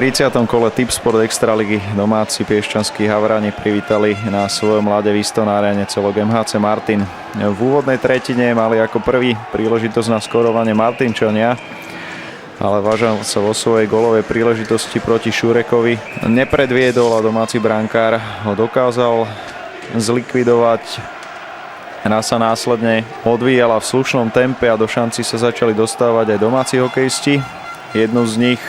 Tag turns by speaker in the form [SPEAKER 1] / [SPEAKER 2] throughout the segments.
[SPEAKER 1] 30. kole Tipsport Extraligy domáci piešťanskí Havrani privítali na svojom ľade v Iston Arene celok MHC Martin. V úvodnej tretine mali ako prvý príležitosť na skorovanie Martinčania, ale Važan sa vo svojej golovej príležitosti proti Šurekovi nepredviedol a domáci brankár ho dokázal zlikvidovať. Hra sa následne odvíjala v slušnom tempe a do šanci sa začali dostávať aj domáci hokejisti. Jednu z nich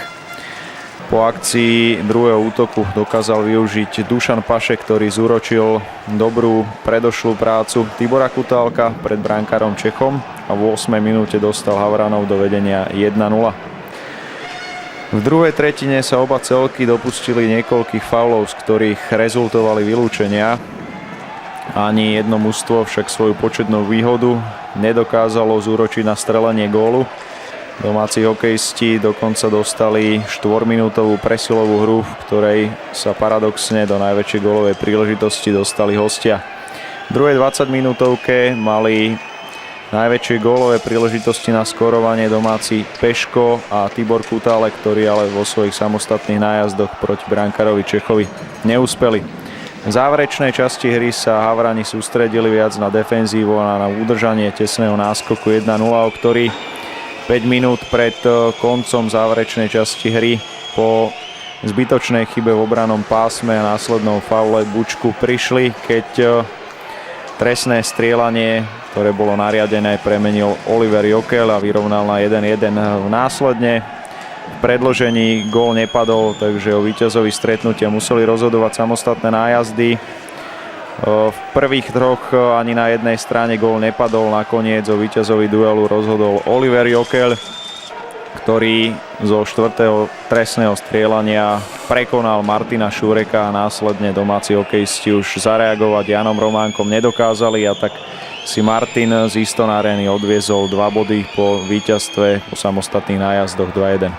[SPEAKER 1] po akcii druhého útoku dokázal využiť Dušan Pašek, ktorý zúročil dobrú predošlú prácu Tibora Kutálka pred brankárom Čechom a v 8. minúte dostal Havranov do vedenia 1-0. V druhej tretine sa oba celky dopustili niekoľkých faulov, z ktorých rezultovali vylúčenia. Ani jedno mužstvo však svoju početnú výhodu nedokázalo zúročiť na strelenie gólu. Domáci hokejisti dokonca dostali 4-minútovú presilovú hru, v ktorej sa paradoxne do najväčšej gólovej príležitosti dostali hostia. V druhej 20-minútovke mali najväčšie gólové príležitosti na skorovanie domáci Peško a Tibor Kutále, ktorí ale vo svojich samostatných nájazdoch proti brankárovi Čechovi neúspeli. V záverečnej časti hry sa Havrani sústredili viac na defenzívu a na udržanie tesného náskoku 1-0, o ktorý 5 minút pred koncom záverečnej časti hry po zbytočnej chybe v obranom pásme a následnou faule Bučku prišli, keď trestné strieľanie, ktoré bolo nariadené, premenil Oliver Jokel a vyrovnal na 1-1. Následne v predĺžení gól nepadol, takže o víťazovi stretnutia museli rozhodovať samostatné nájazdy. V prvých troch ani na jednej strane gól nepadol, nakoniec o víťazovi duelu rozhodol Oliver Jokel, ktorý zo 4. trestného strieľania prekonal Martina Šureka a následne domáci hokejisti už zareagovať Janom Románkom nedokázali a tak si Martin z Iston Areny odviezol 2 body po víťazstve po samostatných nájazdoch 2-1.